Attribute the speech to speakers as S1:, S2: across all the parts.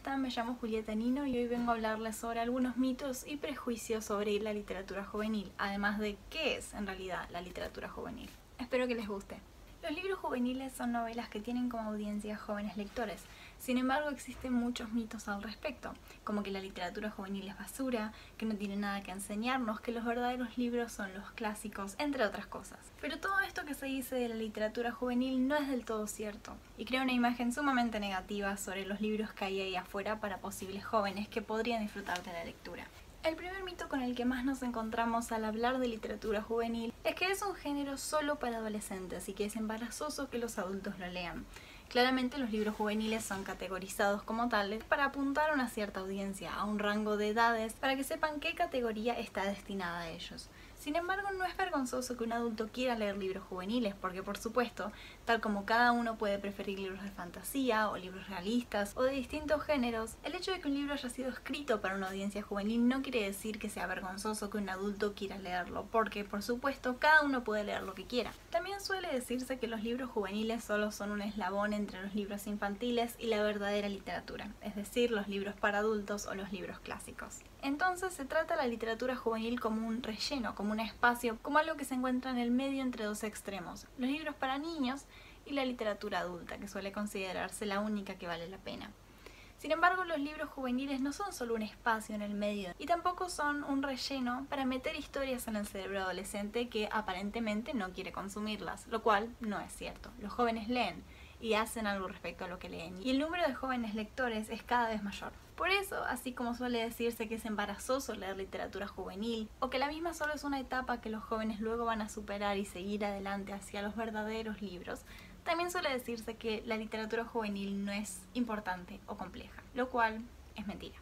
S1: están? Me llamo Julieta Nino y hoy vengo a hablarles sobre algunos mitos y prejuicios sobre la literatura juvenil, además de qué es en realidad la literatura juvenil. Espero que les guste. Los libros juveniles son novelas que tienen como audiencia jóvenes lectores. Sin embargo, existen muchos mitos al respecto, como que la literatura juvenil es basura, que no tiene nada que enseñarnos, que los verdaderos libros son los clásicos, entre otras cosas. Pero todo esto que se dice de la literatura juvenil no es del todo cierto, y crea una imagen sumamente negativa sobre los libros que hay ahí afuera para posibles jóvenes que podrían disfrutar de la lectura. El primer mito con el que más nos encontramos al hablar de literatura juvenil es que es un género solo para adolescentes y que es embarazoso que los adultos lo lean. Claramente los libros juveniles son categorizados como tales para apuntar a una cierta audiencia, a un rango de edades, para que sepan qué categoría está destinada a ellos. Sin embargo, no es vergonzoso que un adulto quiera leer libros juveniles, porque por supuesto, tal como cada uno puede preferir libros de fantasía o libros realistas o de distintos géneros, el hecho de que un libro haya sido escrito para una audiencia juvenil no quiere decir que sea vergonzoso que un adulto quiera leerlo, porque por supuesto cada uno puede leer lo que quiera. También suele decirse que los libros juveniles solo son un eslabón entre los libros infantiles y la verdadera literatura, es decir, los libros para adultos o los libros clásicos. Entonces se trata la literatura juvenil como un relleno, como un espacio, como algo que se encuentra en el medio entre dos extremos, los libros para niños y la literatura adulta, que suele considerarse la única que vale la pena. Sin embargo, los libros juveniles no son solo un espacio en el medio y tampoco son un relleno para meter historias en el cerebro adolescente que aparentemente no quiere consumirlas, lo cual no es cierto. Los jóvenes leen y hacen algo respecto a lo que leen, y el número de jóvenes lectores es cada vez mayor. Por eso, así como suele decirse que es embarazoso leer literatura juvenil, o que la misma solo es una etapa que los jóvenes luego van a superar y seguir adelante hacia los verdaderos libros, también suele decirse que la literatura juvenil no es importante o compleja, lo cual es mentira.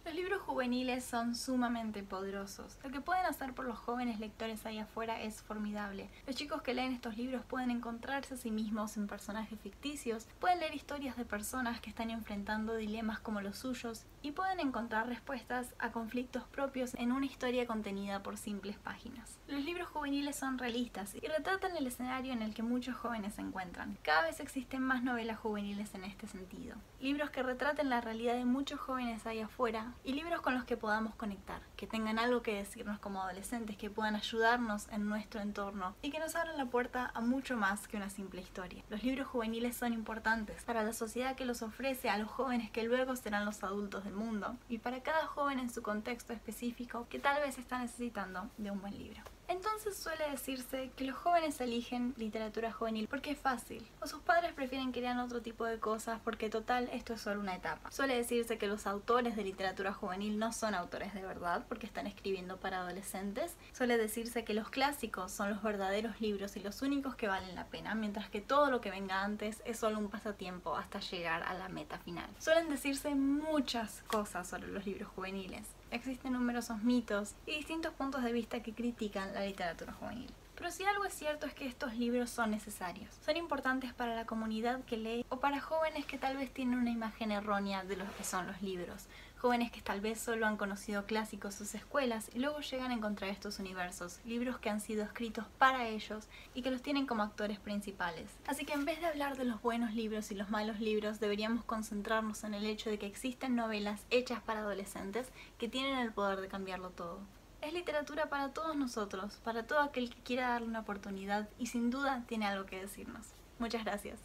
S1: Los libros juveniles son sumamente poderosos. Lo que pueden hacer por los jóvenes lectores ahí afuera es formidable. Los chicos que leen estos libros pueden encontrarse a sí mismos en personajes ficticios, pueden leer historias de personas que están enfrentando dilemas como los suyos y pueden encontrar respuestas a conflictos propios en una historia contenida por simples páginas. Los libros juveniles son realistas y retratan el escenario en el que muchos jóvenes se encuentran. Cada vez existen más novelas juveniles en este sentido. Libros que retraten la realidad de muchos jóvenes ahí afuera y libros con los que podamos conectar, que tengan algo que decirnos como adolescentes, que puedan ayudarnos en nuestro entorno y que nos abran la puerta a mucho más que una simple historia. Los libros juveniles son importantes para la sociedad que los ofrece a los jóvenes que luego serán los adultos del mundo y para cada joven en su contexto específico que tal vez está necesitando de un buen libro. Entonces suele decirse que los jóvenes eligen literatura juvenil porque es fácil, o sus padres prefieren que lean otro tipo de cosas porque total esto es solo una etapa. Suele decirse que los autores de literatura juvenil no son autores de verdad porque están escribiendo para adolescentes. Suele decirse que los clásicos son los verdaderos libros y los únicos que valen la pena, mientras que todo lo que venga antes es solo un pasatiempo hasta llegar a la meta final. Suelen decirse muchas cosas sobre los libros juveniles. Existen numerosos mitos y distintos puntos de vista que critican la literatura juvenil. Pero si algo es cierto es que estos libros son necesarios. Son importantes para la comunidad que lee o para jóvenes que tal vez tienen una imagen errónea de lo que son los libros. Jóvenes que tal vez solo han conocido clásicos en sus escuelas y luego llegan a encontrar estos universos, libros que han sido escritos para ellos y que los tienen como actores principales. Así que en vez de hablar de los buenos libros y los malos libros, deberíamos concentrarnos en el hecho de que existen novelas hechas para adolescentes que tienen el poder de cambiarlo todo. Es literatura para todos nosotros, para todo aquel que quiera darle una oportunidad y sin duda tiene algo que decirnos. Muchas gracias.